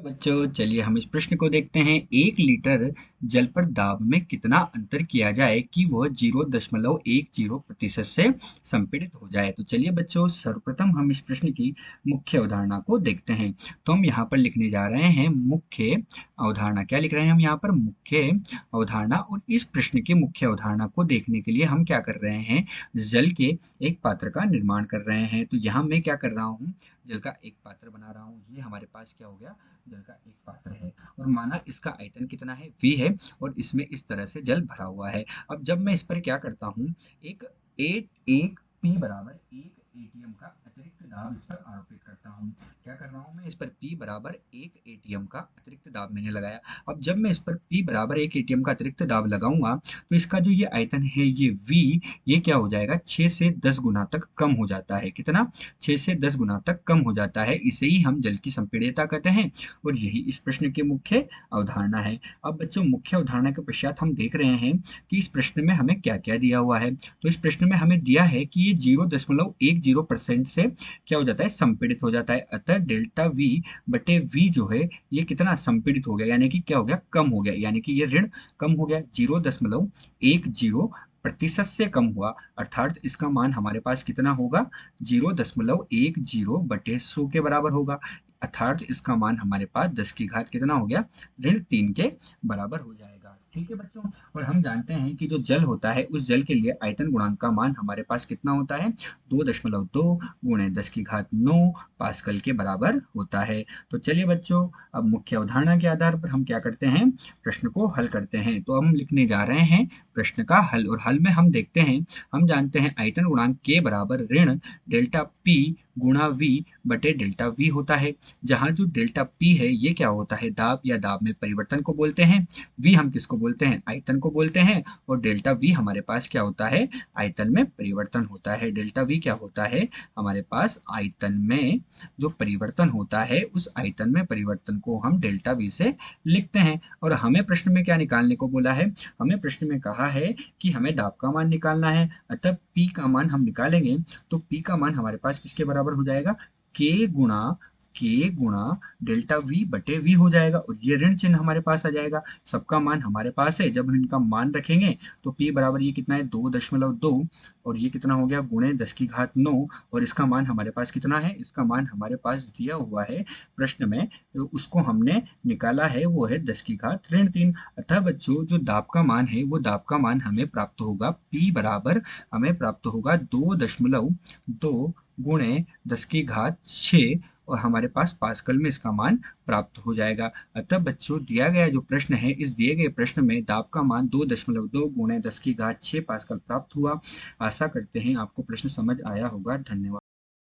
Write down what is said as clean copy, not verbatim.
तो बच्चों चलिए हम इस प्रश्न को देखते हैं। 1 लीटर जल पर दाब में कितना अंतर किया जाए कि वह 0.10% से संपीड़ित हो जाए। तो चलिए बच्चों सर्वप्रथम हम इस प्रश्न की मुख्य अवधारणा को देखते हैं। तो हम यहाँ पर लिखने जा रहे हैं मुख्य अवधारणा। क्या लिख रहे हैं हम यहाँ पर? मुख्य अवधारणा। और इस प्रश्न की मुख्य अवधारणा को देखने के लिए हम क्या कर रहे हैं, जल के एक पात्र का निर्माण कर रहे हैं। तो यहाँ मैं क्या कर रहा हूँ, जल का एक पात्र बना रहा हूँ। ये हमारे पास क्या हो गया, जल का एक पात्र है और माना इसका आयतन कितना है, v है, और इसमें इस तरह से जल भरा हुआ है। अब जब मैं इस पर क्या करता हूँ, एक एक एक P बराबर 1 ATM का अतिरिक्त दाब इस पर आरोपित करता हूँ। क्या कर रहा हूँ मैं, इस पर P बराबर 1 ATM का अतिरिक्त दाब मैंने लगाया। अब जब मैं इस पर P बराबर 1 ATM का अतिरिक्त दाब लगाऊंगा तो इसका जो ये आयतन है ये V, ये क्या हो जाएगा, 6 से 10 गुना तक कम हो जाता है। कितना? 6 से 10 गुना तक कम हो जाता है। इसे ही हम जल की संपीड्यता कहते हैं और यही इस प्रश्न की मुख्य अवधारणा है। अब बच्चों मुख्य अवधारणा के पश्चात हम देख रहे हैं कि इस प्रश्न में हमें क्या क्या दिया हुआ है। तो इस प्रश्न में हमें दिया है कि ये 0.10% से क्या हो जाता है, संपीड़ित हो जाता है। अतः डेल्टा वी बटे वी जो है ये कितना संपीड़ित हो गया, यानी कि क्या हो गया, कम हो गया, यानी कि ये ऋण कम हो गया। 0.10% से कम हुआ, अर्थात इसका मान हमारे पास कितना होगा, 0.10 बटे 100 के बराबर होगा। अर्थात इसका मान हमारे पास 10 की घात कितना हो गया, ऋण 3 के बराबर हो जाएगा। ठीक है बच्चों, और हम जानते हैं कि जो जल होता है उस जल के लिए आयतन गुणांक का मान हमारे पास कितना होता है, 2.2 गुणे 10 की घात 9 पास्कल के बराबर होता है। तो चलिए बच्चों अब मुख्य अवधारणा के आधार पर हम क्या करते हैं, प्रश्न को हल करते हैं। तो हम लिखने जा रहे हैं प्रश्न का हल, और हल में हम देखते हैं, हम जानते हैं आयतन गुणांक के बराबर ऋण डेल्टा P गुणा V बटे डेल्टा V होता है। जहां जो डेल्टा P है ये क्या होता है, दाब या दाब में परिवर्तन को बोलते हैं। V हम किसको बोलते हैं, आयतन को बोलते हैं। और डेल्टा V हमारे पास क्या होता है, आयतन में परिवर्तन होता है। डेल्टा V क्या होता है, हमारे पास आयतन में जो परिवर्तन होता है उस आयतन में परिवर्तन को हम डेल्टा V से लिखते हैं। और हमें प्रश्न में क्या निकालने को बोला है, हमें प्रश्न में कहा है कि हमें दाब का मान निकालना है। अतः P का मान हम निकालेंगे तो P का मान हमारे पास किसके बराबर हो जाएगा, के गुणा डेल्टा V बटे V हो जाएगा। और ये ऋण चिन्ह हमारे पास आ जाएगा, सबका मान हमारे पास है। जब हम इनका मान रखेंगे तो P बराबर ये कितना है, 2.2, और ये कितना हो गया, गुणे 10 की घात 9, और इसका मान हमारे पास कितना है, इसका मान हमारे पास दिया हुआ है प्रश्न में, तो उसको हमने निकाला है, वो है 10 की घात ऋण 3। अतः बच्चों जो दाब का मान है वो दाब का मान हमें प्राप्त होगा, P बराबर हमें प्राप्त होगा 2.2 गुणे 10 की घात 6, और हमारे पास पास्कल में इसका मान प्राप्त हो जाएगा। अतः बच्चों दिया गया जो प्रश्न है, इस दिए गए प्रश्न में दाब का मान 2.2 गुणे 10 की घात 6 पास्कल प्राप्त हुआ। आशा करते हैं आपको प्रश्न समझ आया होगा। धन्यवाद।